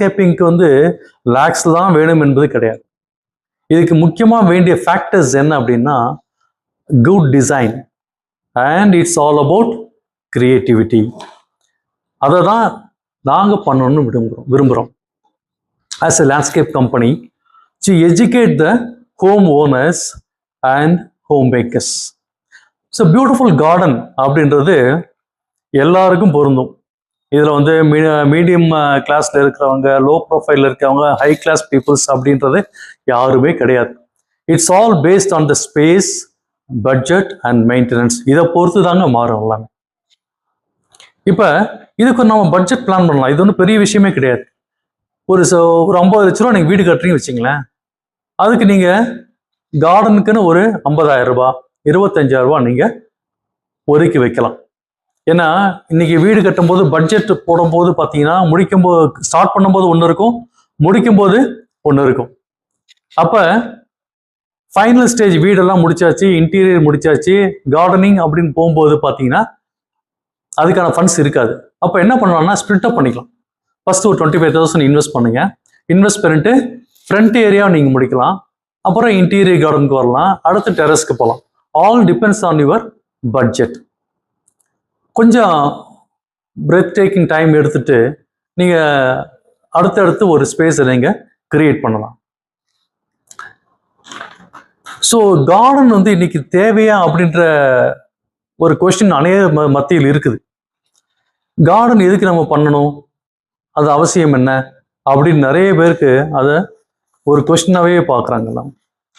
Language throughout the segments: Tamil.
லேண்ட்ஸ்கேப்பிங்க்கு வந்து லேக்ஸ் தான் வேணும் என்பது கிடையாது. இதுக்கு முக்கியமாக வேண்டிய ஃபேக்டர்ஸ் என்ன அப்படின்னா good design and it's all about creativity. அதை தான் நாங்கள் பண்ணணும்னு விரும்புகிறோம் as a landscape company to educate the home owners and home makers. So beautiful garden அப்படின்றது எல்லாருக்கும் பொருந்தும். இதில் வந்து மீடியம் கிளாஸில் இருக்கிறவங்க, லோ ப்ரொஃபைலில் இருக்கிறவங்க, ஹை கிளாஸ் பீப்புள்ஸ் அப்படின்றது யாருமே கிடையாது. It's all based on the space, budget and maintenance. இதை பொறுத்து தாங்க மாறும்லாங்க. இப்போ இதுக்கு நம்ம பட்ஜெட் பிளான் பண்ணலாம். இது ஒன்றும் பெரிய விஷயமே கிடையாது. ஒரு 50 லட்ச ரூபா நீங்கள் வீடு கட்டுறீங்கன்னு வச்சிங்களேன், அதுக்கு நீங்கள் கார்டனுக்குன்னு ஒரு 50,000 ரூபாய் 25,000 ரூபாய் நீங்கள் ஒதுக்கி வைக்கலாம். ஏன்னா இன்னைக்கு வீடு கட்டும்போது பட்ஜெட் போடும்போது பார்த்தீங்கன்னா முடிக்கும்போது ஸ்டார்ட் பண்ணும்போது ஒன்று இருக்கும், முடிக்கும்போது ஒன்று இருக்கும். அப்போ ஃபைனல் ஸ்டேஜ் வீடெல்லாம் முடிச்சாச்சு, இன்டீரியர் முடிச்சாச்சு, கார்டனிங் அப்படின்னு போகும்போது பார்த்தீங்கன்னா அதுக்கான ஃபண்ட்ஸ் இருக்காது. அப்போ என்ன பண்ணலாம்னா ஸ்ப்ளிட் அப் பண்ணிக்கலாம். ஃபர்ஸ்ட் ஒரு 25,000 இன்வெஸ்ட் பண்ணுங்க. இன்வெஸ்ட் பண்ணிட்டு ஃப்ரண்ட் ஏரியாவை நீங்கள் முடிக்கலாம், அப்புறம் இன்டீரியர் கார்டனுக்கு வரலாம், அடுத்து டெரஸ்க்கு போகலாம். All depends on your budget. கொஞ்சம் பிரெத் டேக்கிங் டைம் எடுத்துட்டு நீங்கள் அடுத்தடுத்து ஒரு ஸ்பேஸை நீங்கள் கிரியேட் பண்ணலாம். ஸோ கார்டன் வந்து இன்னைக்கு தேவையா அப்படின்ற ஒரு கொஸ்டின் அநேக மத்தியில் இருக்குது. கார்டன் எதுக்கு நம்ம பண்ணணும், அது அவசியம் என்ன அப்படின்னு நிறைய பேருக்கு அதை ஒரு கொஸ்டினாவே பார்க்குறாங்கல்ல,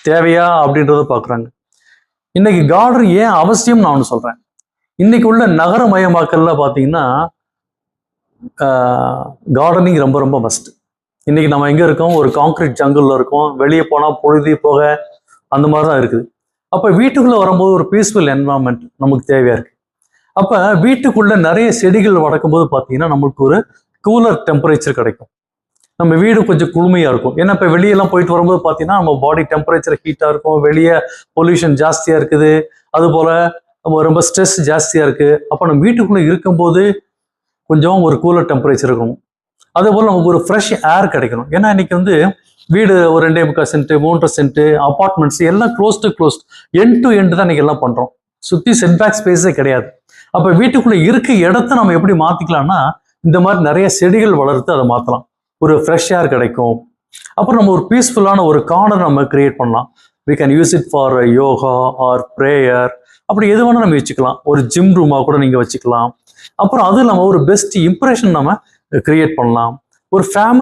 தேவையா அப்படின்றத பார்க்குறாங்க. இன்னைக்கு கார்டன் ஏன் அவசியம் நான் ஒன்று சொல்கிறேன். இன்னைக்கு உள்ள நகரமயமாக்கல்ல பார்த்தீங்கன்னா கார்டனிங் ரொம்ப ரொம்ப மஸ்ட். இன்னைக்கு நம்ம எங்கே இருக்கோம், ஒரு கான்கிரீட் ஜங்கிளில் இருக்கோம், வெளியே போனால் பொழுதி போக அந்த மாதிரி தான் இருக்குது. அப்போ வீட்டுக்குள்ளே வரும்போது ஒரு பீஸ்ஃபுல் என்வரான்மெண்ட் நமக்கு தேவையாக இருக்குது. அப்போ வீட்டுக்குள்ளே நிறைய செடிகள் வளர்க்கும்போது பார்த்தீங்கன்னா நம்மளுக்கு ஒரு கூலர் டெம்பரேச்சர் கிடைக்கும். நம்ம வீடு கொஞ்சம் குளுமையாக இருக்கும். ஏன்னா இப்போ வெளியெல்லாம் போயிட்டு வரும்போது பார்த்தீங்கன்னா நம்ம பாடி டெம்பரேச்சர் ஹீட்டாக இருக்கும், வெளியே பொல்யூஷன் ஜாஸ்தியாக இருக்குது, அதுபோல் ரொம்ப ஸ்ட்ரெஸ் ஜாஸ்தியாக இருக்குது. அப்போ நம்ம வீட்டுக்குள்ளே இருக்கும்போது கொஞ்சம் ஒரு கூலர் டெம்பரேச்சர் இருக்கணும். அதேபோல் நமக்கு ஒரு ஃப்ரெஷ் ஏர் கிடைக்கணும். ஏன்னா இன்னைக்கு வந்து வீடு ஒரு 2.25 சென்ட் 3 சென்ட் அப்பார்ட்மெண்ட்ஸ் எல்லாம் க்ளோஸ்ட் எண்ட் டு எண்ட் தான் இன்னைக்கு எல்லாம் பண்ணுறோம். சுற்றி செட்பேக் ஸ்பேஸே கிடையாது. அப்போ வீட்டுக்குள்ளே இருக்க இடத்த நம்ம எப்படி மாற்றிக்கலாம்னா இந்த மாதிரி நிறைய செடிகள் வளர்த்து அதை மாற்றலாம். ஒரு ஃப்ரெஷ் ஏர் கிடைக்கும். அப்புறம் நம்ம ஒரு பீஸ்ஃபுல்லான ஒரு கார்னர் நம்ம கிரியேட் பண்ணலாம். we can use it for yoga or prayer, அப்படி எது வேணால் நம்ம வச்சுக்கலாம். ஒரு ஜிம் ரூமாக கூட நீங்கள் வச்சுக்கலாம். அப்புறம் அது இல்லாமல் ஒரு பெஸ்ட் இம்ப்ரெஷன் நம்ம கிரியேட் பண்ணலாம். ஒரு ஃபேமிலி